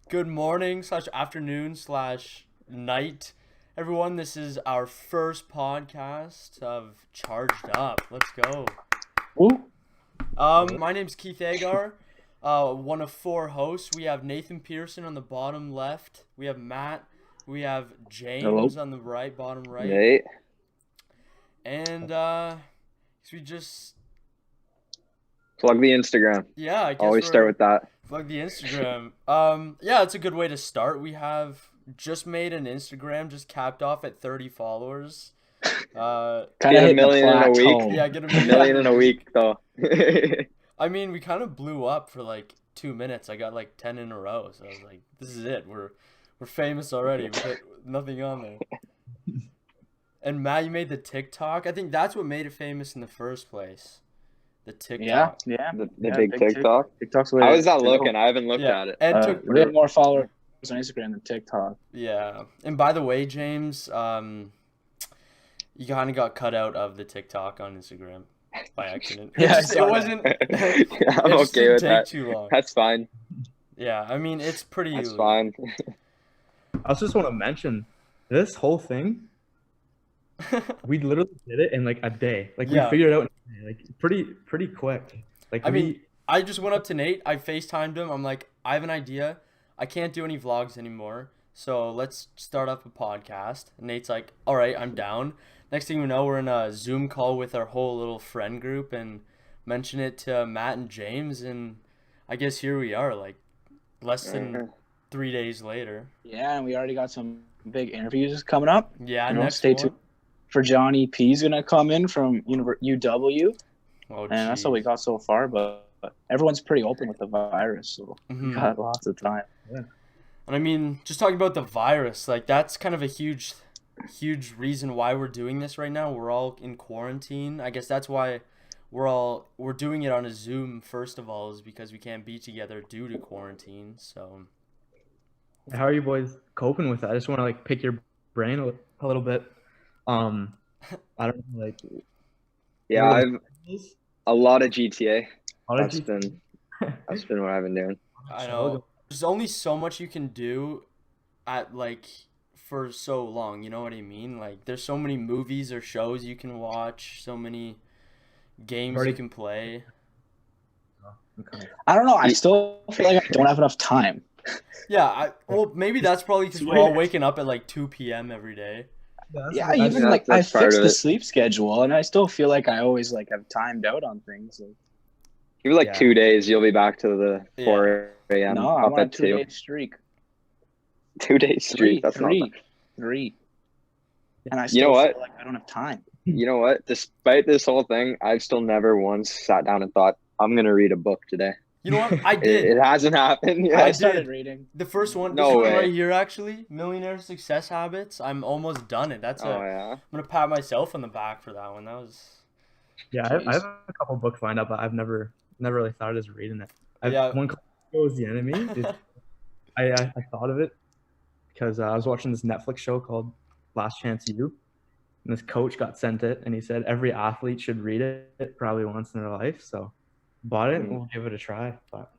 Good morning slash afternoon slash night, everyone. This is our first podcast of Charged Up. Let's go. Ooh. My name's Keith Agar, one of four hosts. We have Nathan Pearson on the bottom left. We have Matt. We have James Hello. on the bottom right. Nate. And we just Plug the Instagram. yeah, I guess Always start with that. plug the Instagram. Yeah, it's a good way to start. We have just made an Instagram, just capped off at 30 followers. Kind of Get a hitting million in a week. plateau. Yeah, get a A million. million in a week, though. I mean, we kind of blew up for like 2 minutes. I got like 10 in a row, so I was like, "This is it. We're famous already." But nothing on there. And Matt, you made the TikTok. I think that's what made it famous in the first place. The TikTok. Yeah. The Yeah, big TikTok. TikTok's the way How to is that go. looking? I haven't looked at it. And We have more followers on Instagram than TikTok. yeah. And by the way, James, you kind of got cut out of the TikTok on Instagram by accident. Yeah, I it saw that. wasn't. I'm It just okay didn't with take that. too long. That's fine. Yeah, I mean, it's pretty. That's fine. I just want to mention this whole thing. We literally did it in like a day. Like Yeah. we figured it out in a day. Like pretty quick. Like I mean, I just went up to Nate. I FaceTimed him. I'm like, I have an idea. I can't do any vlogs anymore. So let's start up a podcast. And Nate's like, all right, I'm down. Next thing we know, we're in a Zoom call with our whole little friend group and mention it to Matt and James. And I guess here we are, like less than 3 days later. Yeah, and we already got some big interviews coming up. Yeah, You know, next stay one. tuned for Johnny P's gonna come in from UW, Oh, and that's what we jeez. got so far. But everyone's pretty open with the virus, so we Mhm. got lots of time. And I mean, just talking about the virus, like that's kind of a huge reason why we're doing this right now. We're all in quarantine. I guess that's why we're doing it on a Zoom first of all, is because we can't be together due to quarantine. So how are you boys coping with that? I just want to like pick your brain a little bit. I don't know, like Yeah, I've a lot of GTA. how did That's you? been what I've been doing. I know there's only so much you can do at like for so long, you know what I mean? Like there's so many movies or shows you can watch, so many games Already- you can play. I don't know. I still feel like I don't have enough time. Yeah, well maybe that's probably because we're all waking up at like 2 p.m. every day. Yeah, even like I that's part fixed of the it. sleep schedule, and I still feel like I always like have timed out on things. Like, Give it like Yeah. 2 days, you'll be back to the Yeah. 4 a.m. no, I'm up on a at 2. 2-day streak. 2 day streak. That's not bad. Three. And I You still know what? feel like I don't have time. You know what? Despite this whole thing, I've still never once sat down and thought, I'm going to read a book today. You know what? I It, did. it hasn't happened yet. I I started did. reading. The first one, No this one way. right here, actually, Millionaire Success Habits. I'm almost done it. That's Oh, a. yeah. I'm gonna pat myself on the back for that one. That was. Yeah, I have a couple books lined up, but I've never really thought as reading it. Yeah. One called Was the Enemy. I thought of it because I was watching this Netflix show called Last Chance U, and this coach got sent it, and he said every athlete should read it probably once in their life. So bought it, and we'll give it a try. But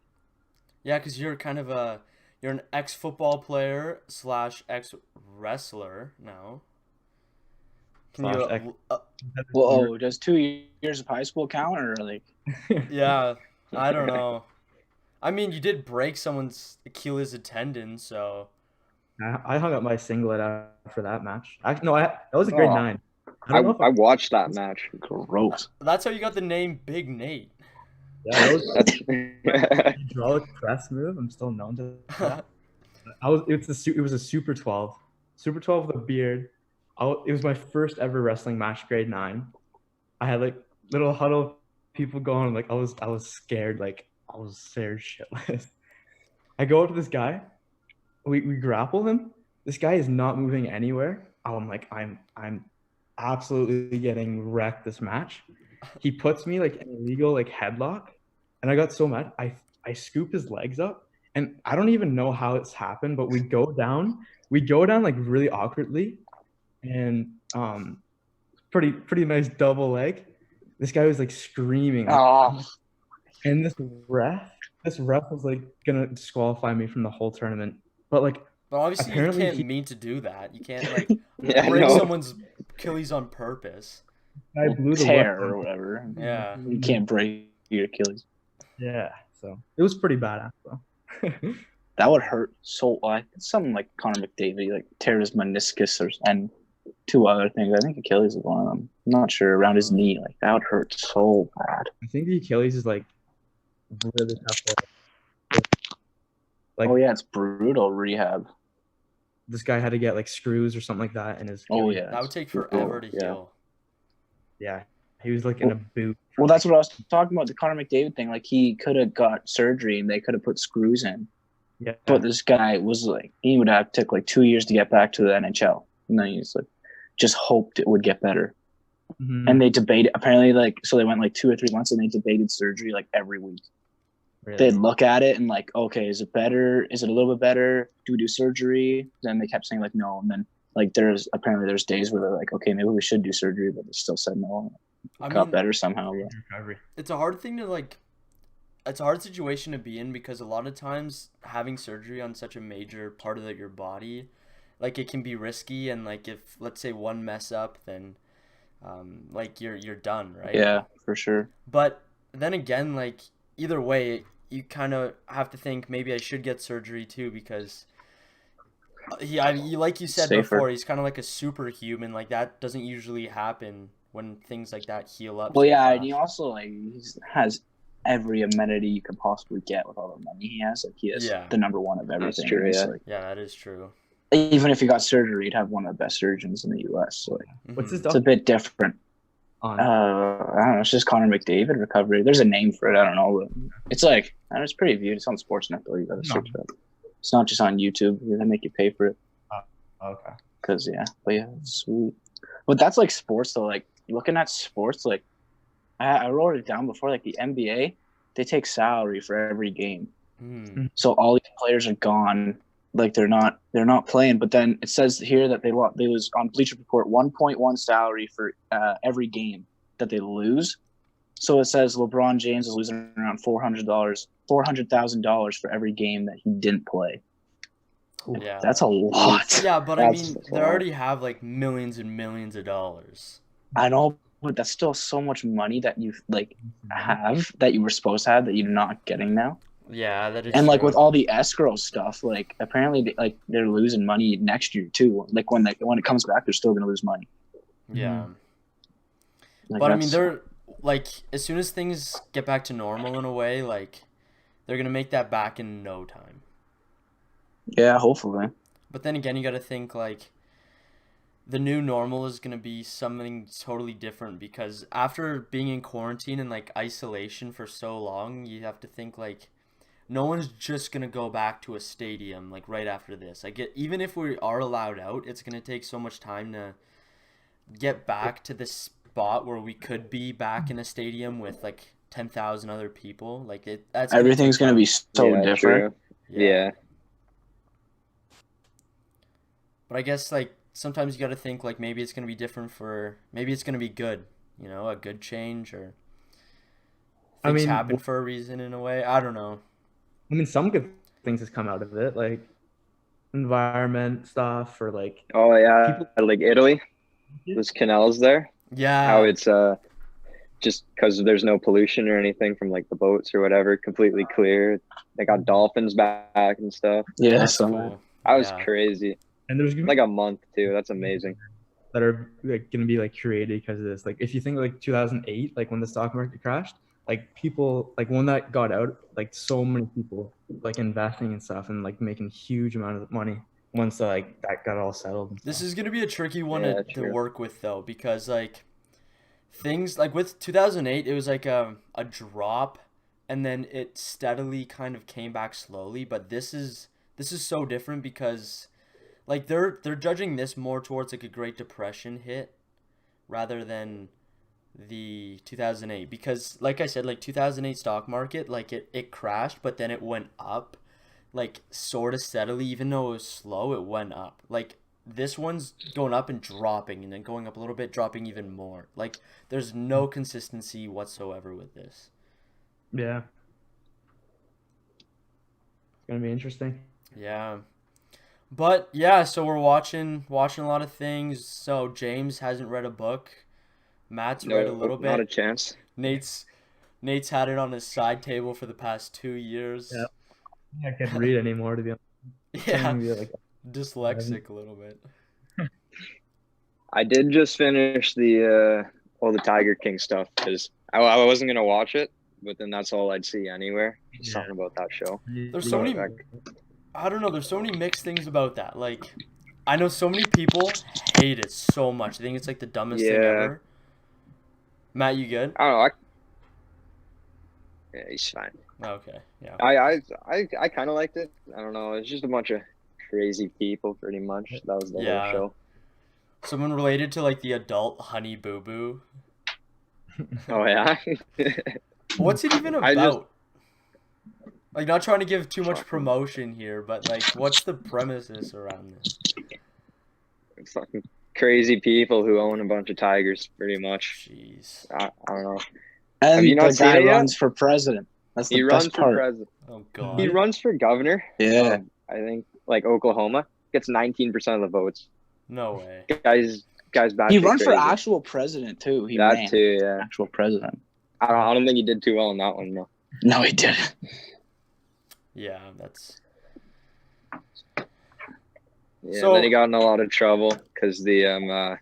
Yeah, because you're kind of you're an ex-football player slash ex-wrestler now. Can you? Slash Whoa, does 2 years of high school count, or like? Yeah, I don't know. I mean, you did break someone's Achilles tendon, so. I hung up my singlet after that match. No, that was a grade Oh. 9. I don't know if I watched that match. Gross. That's how you got the name Big Nate. yeah, that was That's a hydraulic press move. I'm still known to that. It was a Super 12. Super 12 with a beard. It was my first ever wrestling match, grade 9. I had like little huddle people going, like I was scared, like I was scared shitless. I go up to this guy, we grapple him. This guy is not moving anywhere. I'm like, I'm absolutely getting wrecked this match. He puts me like in a illegal like headlock, and I got so mad. I scoop his legs up, and I don't even know how it's happened, but we go down like really awkwardly, and pretty nice double leg. This guy was like screaming. Oh, And this ref was like gonna disqualify me from the whole tournament. But like But obviously you apparently can't he mean to do that. You can't like Yeah, break no. someone's Achilles on purpose. I blew the tear whistle. or whatever. Yeah. You can't break your Achilles. Yeah, so it was pretty badass though. That would hurt so. Something like Connor McDavid, like tear his meniscus and two other things. I think Achilles is one of them. I'm not sure, around his knee. Like that would hurt so bad. I think the Achilles is like really tough. Like Oh yeah, it's brutal rehab. this guy had to get like screws or something like that in his Oh Achilles. yeah. That would take forever to Yeah. heal. Yeah, he was like in a boot. Well, that's what I was talking about, the Connor McDavid thing. Like he could have got surgery and they could have put screws in. Yeah, But this guy was like, he would have took like 2 years to get back to the NHL. And then he's like, just hoped it would get better. Mhm. And they debated, apparently, like, so they went like 2 or 3 months and they debated surgery like every week. Really. They'd look at it and like, okay, is it better? Is it a little bit better? Do we do surgery? Then they kept saying like, no. And then like there's days where they're like, okay, maybe we should do surgery, but they still said no. I Got mean, better somehow. Yeah. recovery. it's a hard thing to like. It's a hard situation to be in because a lot of times having surgery on such a major part of your body, like it can be risky, and like if let's say one mess up, then like you're done, right? Yeah, for sure. But then again, like either way, you kind of have to think maybe I should get surgery too because like you said Safer. before, he's kind of like a superhuman. Like that doesn't usually happen when things like that heal up. Well, so yeah, and fast. he also like has every amenity you could possibly get with all the money he has. Like he is Yeah. the number one of everything. true, It's yeah. like, Yeah, that is true. even if he got surgery, he'd have one of the best surgeons in the U.S. So like, What's his it's a bit different. on? I don't know. It's just Connor McDavid recovery. There's a name for it. I don't know. But it's like, I don't know, it's pretty viewed. It's on Sportsnet though. You got to search it up. It's not just on YouTube. They make you pay for it. Okay. Cause yeah, but yeah, it's sweet. But that's like sports though. Like looking at sports, like I wrote it down before. Like the NBA, they take salary for every game. So all these players are gone. Like they're not playing. But then it says here that they lose on Bleacher Report 1.1 salary for every game that they lose. So it says LeBron James is losing around $400,000 for every game that he didn't play. Yeah. That's a lot. Yeah, but I That's mean, a they lot. already have like millions and millions of dollars. I know, but that's still so much money that you like have that you were supposed to have that you're not getting now. Yeah, that is And like true. with all the escrow stuff, like apparently they're losing money next year too. Like when it comes back, they're still gonna lose money. Yeah. Like, But I mean, they're like as soon as things get back to normal in a way, like they're gonna make that back in no time. yeah, hopefully. But then again, you got to think like the new normal is gonna be something totally different because after being in quarantine and like isolation for so long, you have to think like no one's just gonna go back to a stadium like right after this. Even if we are allowed out, it's gonna take so much time to get back to the spot where we could be back in a stadium with like 10,000 other people. Like that's Everything's gonna be so Yeah, different. true. Yeah. But I guess like sometimes you got to think like maybe it's gonna be different maybe it's gonna be good, a good change or things happen for a reason in a way. I don't know. I mean, some good things has come out of it, like environment stuff or like Oh yeah, like Italy, those canals there. Yeah. How it's just because there's no pollution or anything from like the boats or whatever, completely clear. They got dolphins back and stuff. Yeah, That's so cool. That was Yeah. crazy. and there's gonna be Like a month too. That's amazing. that are like gonna be like created because of this. Like if you think like 2008, like when the stock market crashed, like people like when that got out, like so many people like investing and stuff and like making huge amount of money once like that got all settled. And This stuff. is gonna be a tricky one Yeah, to true. work with though because like things like with 2008 it was like a drop and then it steadily kind of came back slowly, but this is so different because like they're judging this more towards like a Great Depression hit rather than the 2008 because like I said, like 2008 stock market, like it crashed but then it went up like sort of steadily. Even though it was slow, it went up. Like this one's going up and dropping and then going up a little bit, dropping even more. Like there's no consistency whatsoever with this. Yeah. It's gonna be interesting. Yeah. But yeah, so we're watching a lot of things. So James hasn't read a book. Matt's read a No, little not a bit. chance. Nate's had it on his side table for the past 2 years. Yeah. I can't read anymore to be honest. Yeah. I'm gonna be like, Dyslexic a little bit. I did just finish the all the Tiger King stuff because I wasn't gonna watch it, but then that's all I'd see anywhere. Just Yeah. talking about that show. There's so many I don't know, there's so many mixed things about that. Like I know so many people hate it so much. They think it's like the dumbest thing Yeah. ever. Matt, you good? I don't know. Yeah, he's fine. Okay. Yeah. I kind of liked it. I don't know. It's just a bunch of crazy people, pretty much. That was the Yeah. whole show. Someone related to like the adult Honey Boo Boo. Oh yeah. What's it even I about? just- Like, not trying to give too much promotion here, but like, what's the premises around this? Fucking crazy people who own a bunch of tigers, pretty much. Jeez. I don't know. And Have you not the seen guy it yet? runs for president. That's the He runs best for part. president. Oh god. He runs for governor. Yeah. I think like Oklahoma gets 19% of the votes. No way. Guys back. He ran for actual president too. He ran that too. Yeah. actual president. I don't think he did too well in that one though. No, he didn't. Yeah, that's. Yeah. So- Then he got in a lot of trouble because the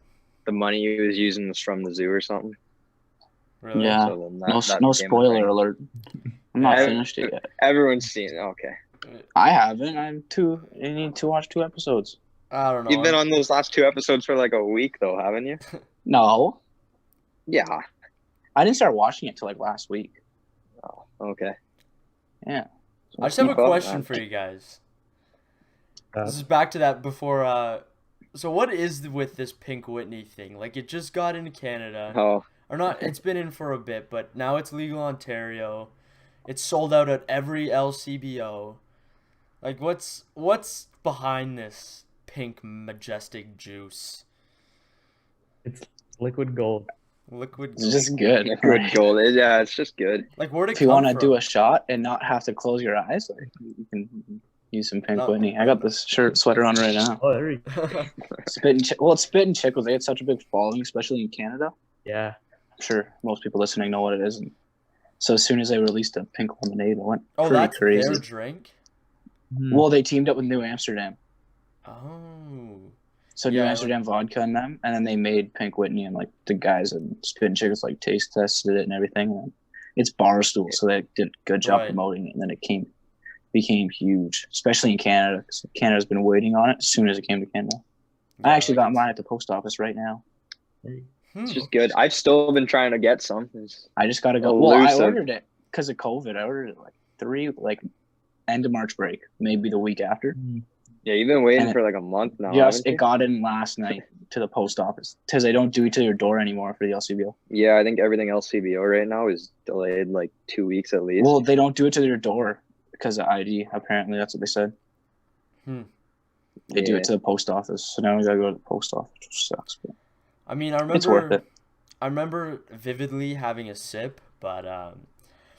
money he was using was from the zoo or something. Really? Yeah. So then No that no became a spoiler thing. alert. I'm not Yeah. finished it yet. Everyone's seen it. Okay. I haven't. You need to watch 2 episodes. I don't know. You've been on those last 2 episodes for like a week though, haven't you? No, Yeah. I didn't start watching it till like last week. Oh, okay. Yeah. I just have a Keep up, question man. for you guys. Uh, This is back to that before. So what is with this Pink Whitney thing? Like, it just got into Canada, Oh, or not? It's been in for a bit, but now it's legal in Ontario. It's sold out at every LCBO. Like, what's behind this pink majestic juice? it's liquid gold. Liquid. It's just good. liquid gold. Yeah, it's just good. Like, where'd it If you come want to from? do a shot and not have to close your eyes, like, you can use some Pink No. Whitney. I got this sweater on right now. Oh, there you go. It's Spit and Chicklets. They had such a big following, especially in Canada. Yeah. I'm sure most people listening know what it is. And so as soon as they released a pink lemonade, it went Oh, pretty that's crazy. their drink. Well, they teamed up with New Amsterdam. Oh. So New Yeah, Amsterdam vodka and them, and then they made Pink Whitney, and like the guys at Spit and Chicklets like taste tested it and everything. And it's Barstool, so they did a good job Right. promoting it, and then it became huge, especially in Canada, because Canada's been waiting on it as soon as it came to Canada. I Yeah, actually like got mine at the post office right now. It's just good. I've still been trying to get some. I just got to go. Well, I Elusive. ordered it because of COVID. I ordered it like end of March break, maybe the week after. Yeah, you've been waiting And for like a month now. Just haven't it you? got in last night to the post office because they don't do it to your door anymore for the LCBO. Yeah, I think everything else CBO right now is delayed like 2 weeks at least. Well, they don't do it to your door because of ID. Apparently, that's what they said. They do Yeah. it to the post office, so now we gotta go to the post office, which sucks. But I mean, I it's worth remember. it. I remember vividly having a sip, but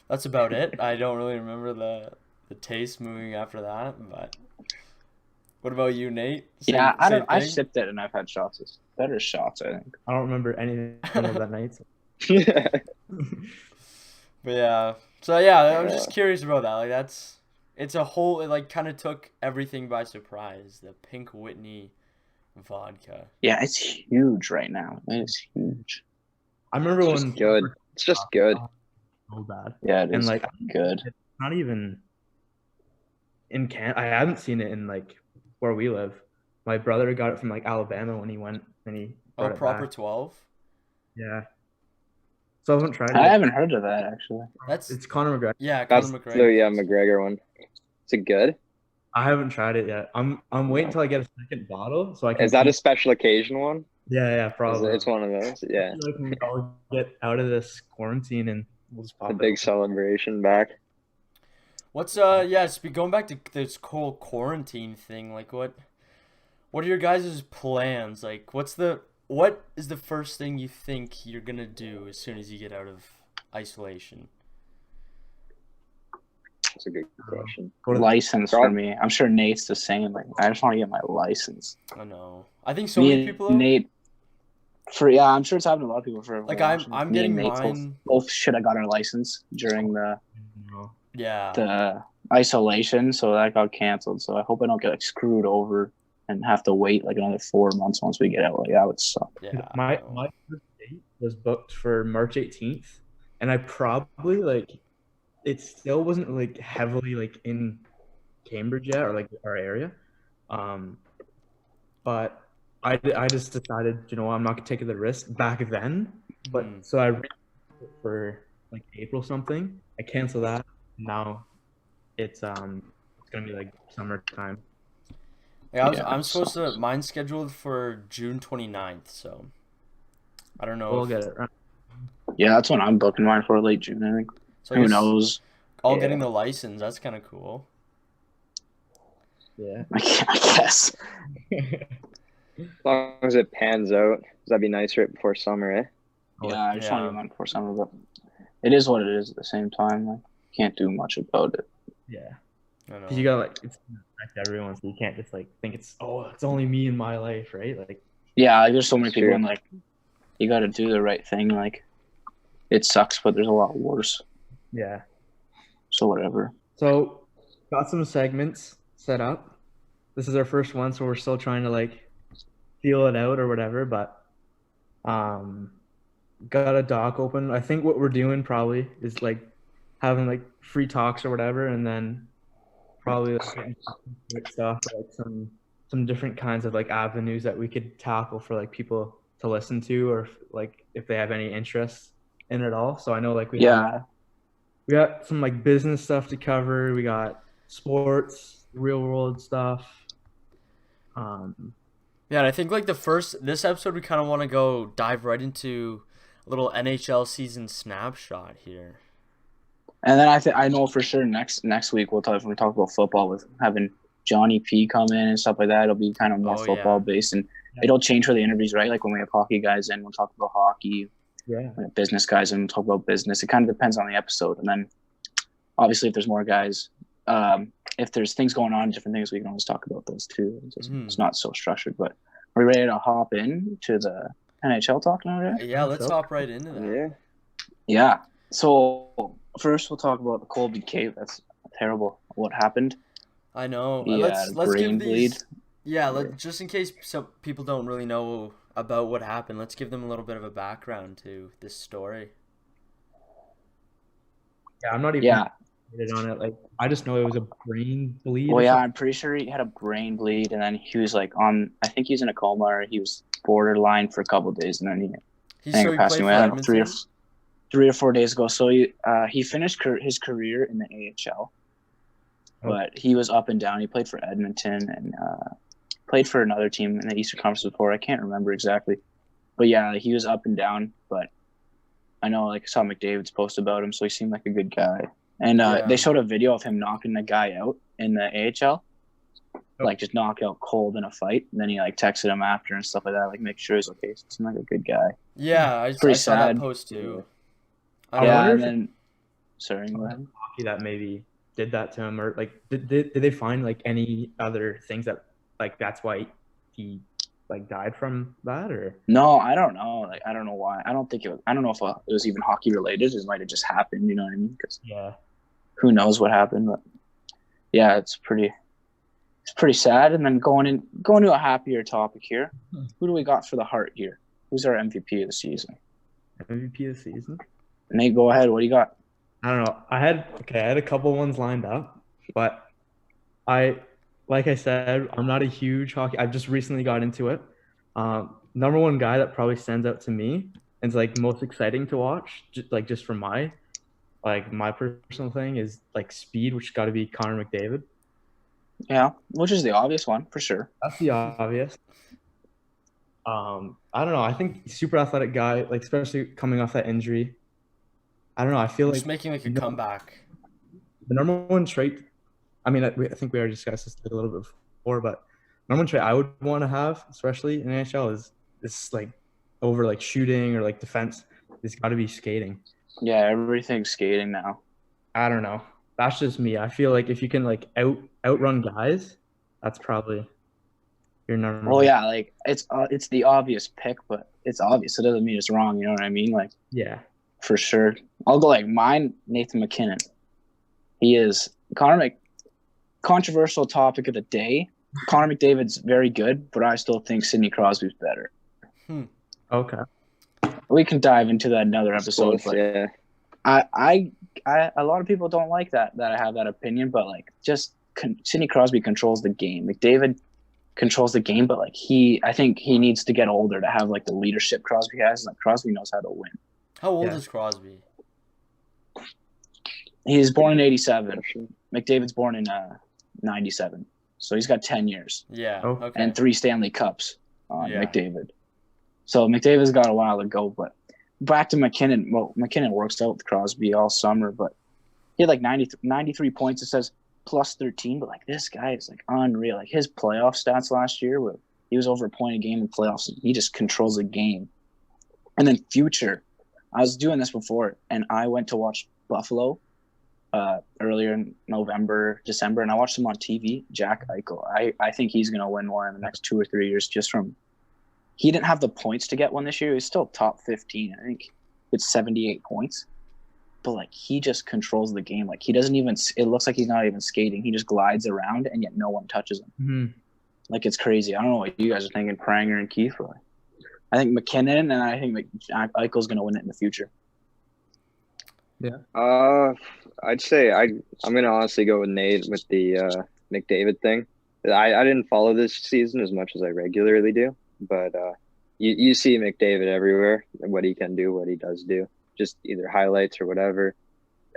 that's about it. I don't really remember the taste moving after that. But what about you, Nate? Yeah, Same I thing? sipped it and I've had shots. It's better shots, I think. I don't remember anything of that night. So. But yeah, so yeah, I was just curious about that. Like it's a whole. It like kind of took everything by surprise. The Pink Whitney vodka. Yeah, it's huge right now. It's huge. I remember It's when just good. It's just good. so bad. Yeah, it And is like good. it's not even in I haven't seen it in like where we live. My brother got it from like Alabama when he went and he Oh, brought it proper back. 12. Yeah. So I haven't tried it. I haven't heard of that actually. That's It's Conor McGregor. yeah, That's Conor the McGregor. McGregor one. Is it good? I haven't tried it yet. I'm waiting until I get a second bottle so I can. Is that a keep- special occasion one? Yeah, probably. It's one of those. Yeah. Like when we all get out of this quarantine and we'll just pop The it big open. celebration back. What's going back to this whole quarantine thing. Like what are your guys' plans? Like what is the first thing you think you're gonna do as soon as you get out of isolation? That's a good question. Go to License for me. I'm sure Nate's the same. Like, I just want to get my license. I know. I think so Me many and people though. Nate, I'm sure it's happened to a lot of people for Like, watching. I'm Me and getting Nate mine. both should have got our license during no. Yeah. the isolation, so that got canceled. So I hope I don't get like screwed over and have to wait like another 4 months once we get out. Like that would suck. Yeah. My I know. my first date was booked for March 18th, and I probably like it still wasn't like heavily like in Cambridge yet or like our area, but I just decided, you know, I'm not gonna take the risk back then. But Mhm. so I read for like April something. I canceled that. Now it's gonna be like summertime. Yeah, I'm so supposed to. Mine's scheduled for June 29th, so I don't know. We'll if- get it right. yeah, that's when I'm booking mine for late June. I think. So I Who guess knows? all Yeah. getting the license. That's kind of cool. Yeah. I guess. As long as it pans out, that'd be nice right before summer, eh? Yeah, I just want to Yeah. get mine before summer, but it is what it is at the same time. Like, can't do much about it. Yeah. I know. Because you gotta like it's gonna affect everyone, so you can't just like think it's only me in my life, right? Like Yeah, like, there's so many people, Sure. and like, you got to do the right thing. Like, it sucks, but there's a lot worse. yeah. So whatever. So got some segments set up. This is our first one, so we're still trying to like feel it out or whatever, but got a doc open. I think what we're doing probably is like having like free talks or whatever, and then probably like getting some stuff, like some different kinds of like avenues that we could tackle for like people to listen to, or like if they have any interest in it all. So I know like we got some like business stuff to cover. We got sports, real world stuff. Yeah, and I think like this episode we kind of want to go dive right into a little NHL season snapshot here. And then I know for sure next week when we talk about football with having Johnny P come in and stuff like that. It'll be kind of more football based, and it'll change for the interviews, right? Like when we have hockey guys in, we'll talk about hockey. Yeah. When we have business guys in, we'll talk about business. It kind of depends on the episode, and then obviously if there's more guys, if there's things going on, different things, we can always talk about those too. It's not so structured, but are we ready to hop in to the NHL talk now, right? Yeah, let's hop right into that. Yeah. Yeah. So first we'll talk about the Colby Cave. That's terrible. What happened? I know. He Let's had give brain bleed. these. Yeah, just in case some people don't really know about what happened, let's give them a little bit of a background to this story. Yeah, I'm not even on it. Like I just know it was a brain bleed. Well, yeah, I'm pretty sure he had a brain bleed, and then he was like I think he's in a coma, or he was borderline for a couple of days, and then he passed away. I don't know, 3 or 4 days ago. So he finished his career in the AHL, but he was up and down. He played for Edmonton and played for another team in the Eastern Conference before. I can't remember exactly, but yeah, he was up and down. But I know, like, I saw McDavid's post about him, so he seemed like a good guy. And they showed a video of him knocking the guy out in the AHL, like just knock out cold in a fight. And then he like texted him after and stuff like that, like make sure he's okay. So he seemed like a good guy. Yeah, I saw that post too. Yeah, and then sorry, go ahead. Hockey that maybe did that to him, or like did they find like any other things that like that's why he like died from that, or no, I don't know. Like I don't know why. I don't know if it was even hockey related. It might have just happened. You know what I mean? Because who knows what happened? But yeah, it's pretty sad. And then going to a happier topic here. Who do we got for the Heart here? Who's our MVP of the season? MVP of the season? Nate, go ahead. What do you got? I don't know. I had a couple ones lined up, but like I said, I'm not a huge hockey. I've just recently got into it. Number one guy that probably stands out to me and is like most exciting to watch, just from my personal thing, is like speed, which got to be Connor McDavid. Yeah, which is the obvious one for sure. That's the obvious. I don't know. I think super athletic guy, like especially coming off that injury. I don't know. I feel just making like a comeback. The number one trait. I mean, I think we already discussed this a little bit before, but number one trait I would want to have, especially in NHL, is like over like shooting or like defense. It's got to be skating. Yeah, everything's skating now. I don't know. that's just me. I feel like if you can like outrun guys, that's probably your number Well, one. yeah, like it's the obvious pick, but it's obvious. It doesn't mean it's wrong. You know what I mean? Like Yeah. for sure. I'll go like mine. Nathan MacKinnon. He is controversial topic of the day. Connor McDavid's very good, but I still think Sidney Crosby's better. Okay. We can dive into that another episode. Close, But yeah. I a lot of people don't like that I have that opinion, but like just Sidney Crosby controls the game. McDavid controls the game, but like I think he needs to get older to have like the leadership Crosby has. Like Crosby knows how to win. How old Yeah. is Crosby? He's born in '87. McDavid's born in '97, so he's got 10 years Yeah. Oh. Okay. and 3 Stanley Cups on Yeah. McDavid. So McDavid's got a while to go. But back to MacKinnon. Well, MacKinnon works out with Crosby all summer, but he had like 93 points. It says plus 13, but like this guy is like unreal. Like his playoff stats last year, where he was over a point a game in playoffs. He just controls the game. And then future, I was doing this before, and I went to watch Buffalo earlier in November, December, and I watched him on TV. Jack Eichel. I think he's going to win one in the next 2 or 3 years. Just from he didn't have the points to get one this year. He's still top 15. I think it's 78 points. But like he just controls the game. Like he doesn't even. It looks like he's not even skating. He just glides around, and yet no one touches him. Mm-hmm. Like it's crazy. I don't know what you guys are thinking, Pranger and Keith. But I think MacKinnon, and I think Eichel's going to win it in the future. I'd say I'm gonna honestly go with Nate with the McDavid thing. I didn't follow this season as much as I regularly do, but you see McDavid everywhere and what he can do, what he does do, just either highlights or whatever.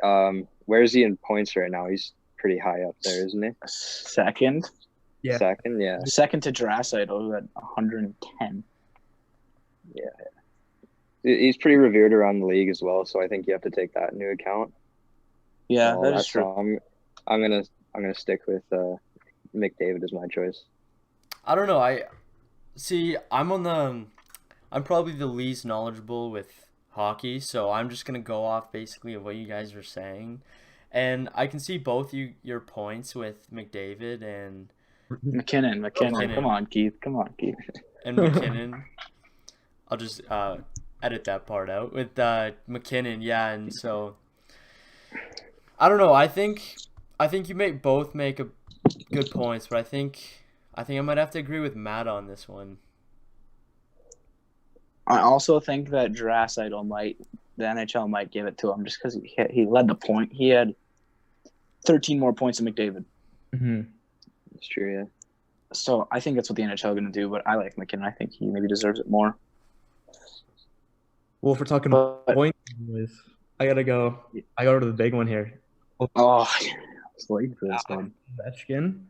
Where is he in points right now? He's pretty high up there, isn't he? Second. Yeah. Second, yeah. Second to Draisaitl at 110. He's pretty revered around the league as well, so I think you have to take that into account. Yeah, All that is that, true. so I'm gonna stick with McDavid as my choice. I don't know. I'm probably the least knowledgeable with hockey, so I'm just gonna go off basically of what you guys are saying, and I can see both your points with McDavid and MacKinnon. MacKinnon. Come on, Keith. MacKinnon. I'll just edit that part out with MacKinnon. Yeah, and so I don't know. I think you both make a good points, but I think I might have to agree with Matt on this one. I also think that Draisaitl the NHL might give it to him just because he led the point. He had 13 more points than McDavid. Mm-hmm. That's true, yeah. So I think that's what the NHL going to do, but I like MacKinnon. I think he maybe deserves it more. Well, if we're talking But, points, anyways, I gotta go to the big one here. oh, I was waiting for this one. Ovechkin.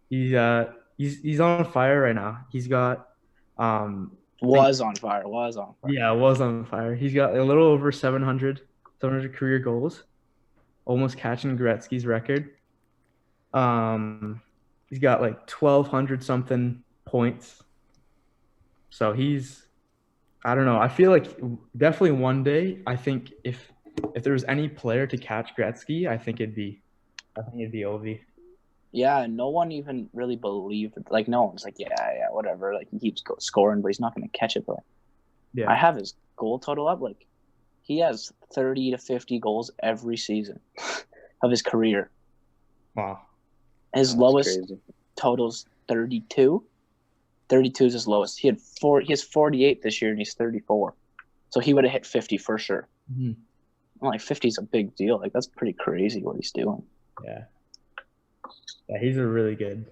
He's on fire right now. He's got Was on fire. yeah, was on fire. He's got a little over 700 career goals, almost catching Gretzky's record. He's got like 1,200 something points. So I don't know. I feel like definitely one day. I think if there was any player to catch Gretzky, I think it'd be Ovi. Yeah, no one even really believed it. Like, no one's like, yeah, whatever. Like, he keeps scoring, but he's not going to catch it. But Yeah. I have his goal total up. Like, he has 30 to 50 goals every season of his career. Wow. His That's lowest crazy. total's 32. 32 is his lowest. He has 48 this year, and he's 34. So he would have hit 50 for sure. Mhm. Well, like, 50 is a big deal. Like, that's pretty crazy what he's doing. Yeah. Yeah, he's a really good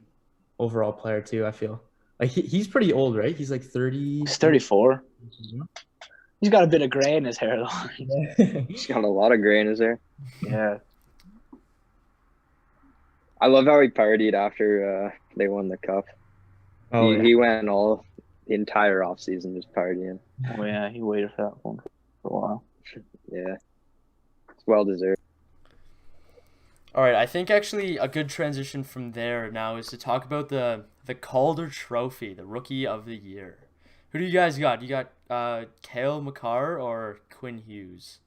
overall player too. I feel like he's pretty old, right? He's like 30. He's 34. He's got a bit of gray in his hair, though. Yeah. He's got a lot of gray in his hair. Yeah. I love how he partied after they won the cup. Oh, yeah. He went all the entire offseason just partying. Oh, yeah. He waited for that one for a while. Yeah. It's well deserved. All right, I think actually a good transition from there now is to talk about the Calder Trophy, the Rookie of the Year. Who do you guys got? You got Cale Makar or Quinn Hughes?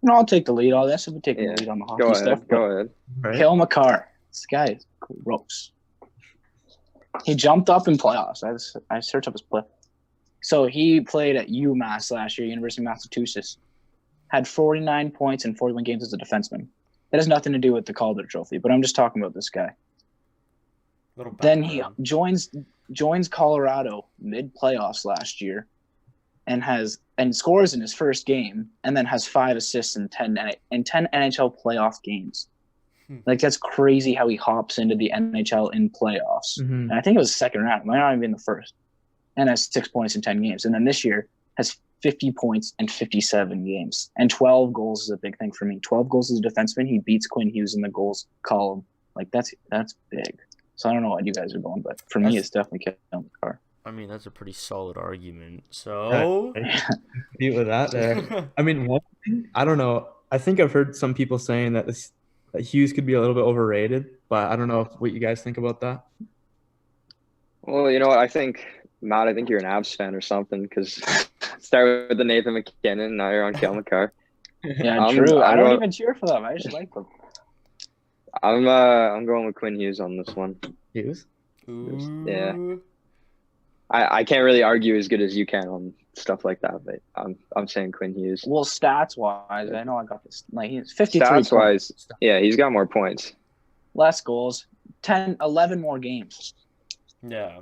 No, I'll take the lead. I'll be taking Yeah. the lead on the hockey Go stuff. ahead. Go ahead. Right? Cale Makar. This guy is gross. He jumped up in playoffs. I searched up his play. So he played at UMass last year, University of Massachusetts. Had 49 points in 41 games as a defenseman. That has nothing to do with the Calder Trophy, but I'm just talking about this guy. Then he joins Colorado mid playoffs last year, and scores in his first game, and then has 5 assists in 10 NHL playoff games. Like, that's crazy how he hops into the NHL in playoffs. Mm-hmm. And I think it was the second round. It might not even be in the first. And has 6 points in 10 games. And then this year has 50 points in 57 games. And 12 goals is a big thing for me. 12 goals as a defenseman. He beats Quinn Hughes in the goals column. Like, that's big. So I don't know what you guys are going, but for me, it's definitely Cale Makar. I mean, that's a pretty solid argument. So Deal with that there. I mean, one thing, I don't know. I think I've heard some people saying that that Hughes could be a little bit overrated, but I don't know what you guys think about that. Well, you know what? I think, Matt, you're an Avs fan or something, because start with the Nathan MacKinnon, now you're on Cale Makar. Yeah, true. I don't even cheer for them. I just like them. I'm going with Quinn Hughes on this one. Hughes? Ooh. Yeah. I can't really argue as good as you can on stuff like that, but I'm saying Quinn Hughes. Well, stats wise, I know I got this. Like, he's 53 Stats wise, points. yeah, he's got more points. Less goals, 11 more games. Yeah.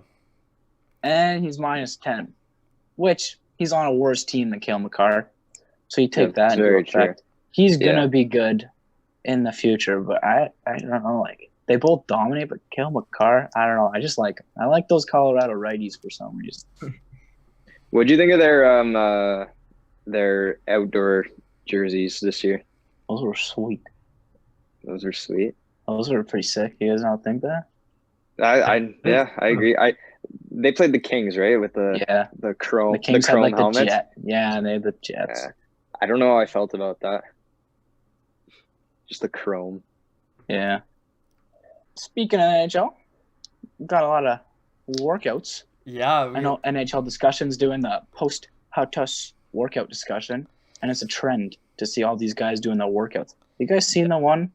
And he's minus 10, which he's on a worse team than Cale Makar. So you take that into effect. He's going to be good in the future, but I don't know. Like, they both dominate, but Cale Makar, I don't know. I just like him. I like those Colorado righties for some reason. What do you think of their outdoor jerseys this year? Those were sweet. Those are sweet. Those were pretty sick. You guys don't think that? I agree. They played the Kings, right? With the chrome, the Kings chrome had like helmets. the jet. Yeah, they had the Jets. Yeah. I don't know how I felt about that. Just the chrome. Yeah. Speaking of NHL, we've got a lot of workouts. Yeah. I know NHL Discussion's doing the post-Hautus workout discussion, and it's a trend to see all these guys doing the workouts. You guys seen the one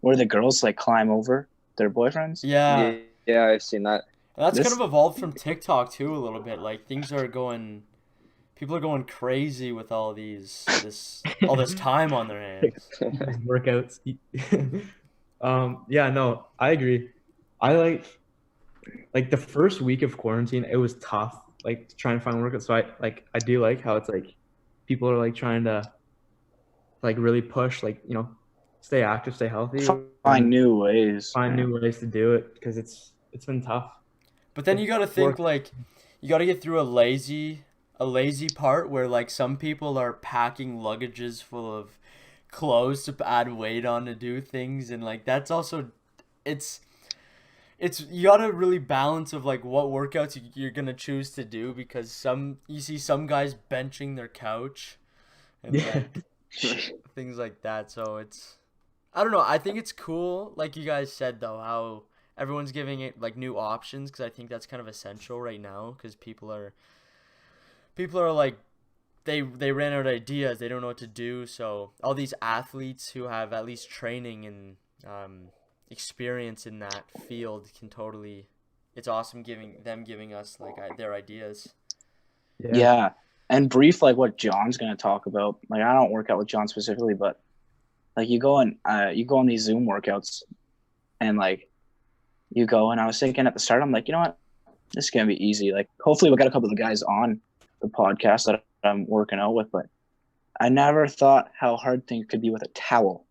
where the girls like climb over their boyfriends? Yeah. Yeah, I've seen that. And that's kind of evolved from TikTok too a little bit. Like, people are going crazy with all this time on their hands. Workouts. Yeah, no, I agree. I like the first week of quarantine, it was tough, like, to try and find workouts. So I do like how it's like people are like trying to like really push, like, you know, stay active, stay healthy, find new ways to do it, because it's been tough. But then you got to think, like, you got to get through a lazy part where, like, some people are packing luggages full of clothes to add weight on to do things, and like that's also it's you gotta really balance of like what workouts you're gonna choose to do, because you see some guys benching their couch and like things like that. So I don't know, I think it's cool, like you guys said though, how everyone's giving it like new options, because I think that's kind of essential right now, because people are like they ran out of ideas. They don't know what to do. So all these athletes who have at least training and experience in that field can totally. It's awesome giving us like their ideas. Yeah, and brief like what John's gonna talk about. Like, I don't work out with John specifically, but like you go on these Zoom workouts, and like you go, and I was thinking at the start, I'm like, you know what, this is gonna be easy. Like, hopefully we'll get a couple of the guys on the podcast that I'm working out with, but I never thought how hard things could be with a towel.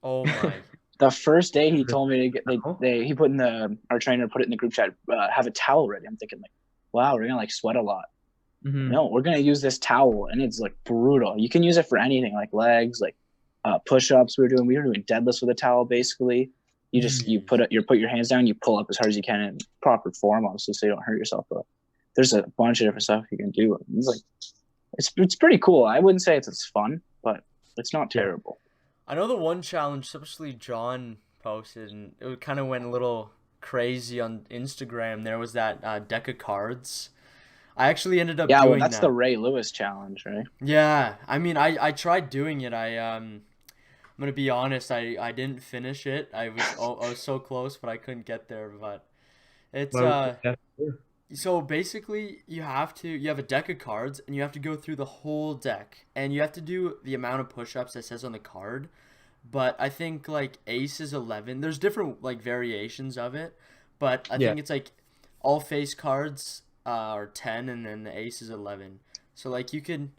Oh my! The first day he told me to get he put in our trainer put it in the group chat, have a towel ready. I'm thinking like, wow, we're gonna like sweat a lot. Mm-hmm. No, we're gonna use this towel, and it's like brutal. You can use it for anything, like legs, like push-ups. We were doing deadlifts with a towel basically. You just you put your hands down, you pull up as hard as you can in proper form, obviously, so you don't hurt yourself. But there's a bunch of different stuff you can do. It's like it's pretty cool. I wouldn't say it's fun, but it's not terrible. I know the one challenge, especially John posted, and it kind of went a little crazy on Instagram. There was that deck of cards. I actually ended up Yeah, well, doing that's that. the Ray Lewis challenge, right? Yeah, I mean, I tried doing it. I'm gonna be honest. I didn't finish it. I was so close, but I couldn't get there. But it's Why would you have to? so basically you have a deck of cards and you have to go through the whole deck and you have to do the amount of push-ups that says on the card. But I think like ace is 11. There's different like variations of it, but I Yeah. think it's like all face cards are 10 and then the ace is 11. So like you could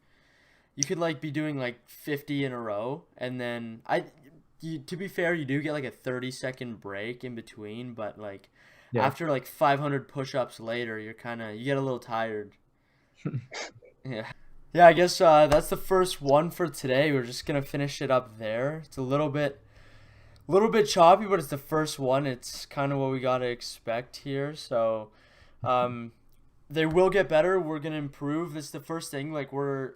like be doing like 50 in a row and then to be fair, you do get like a 30-second break in between, but like Yeah. after like 500 push-ups later, you get a little tired. Yeah. Yeah, I guess that's the first one for today. We're just gonna finish it up there. It's a little bit choppy, but it's the first one. It's kind of what we gotta expect here. So, they will get better. We're gonna improve. This is the first thing. Like we're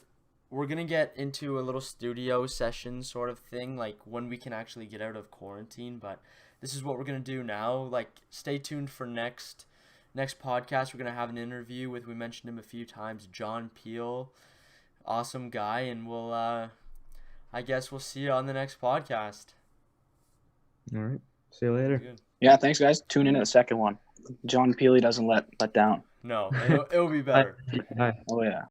gonna get into a little studio session sort of thing, like when we can actually get out of quarantine. But this is what we're gonna do now. Like, stay tuned for next podcast. We're gonna have an interview with, we mentioned him a few times, John Peel. Awesome guy, and we'll I guess we'll see you on the next podcast. All right. See you later. Good. Yeah, thanks, guys. Tune in to the second one. John Peely doesn't let down. No, it'll be better. Bye. Oh, yeah.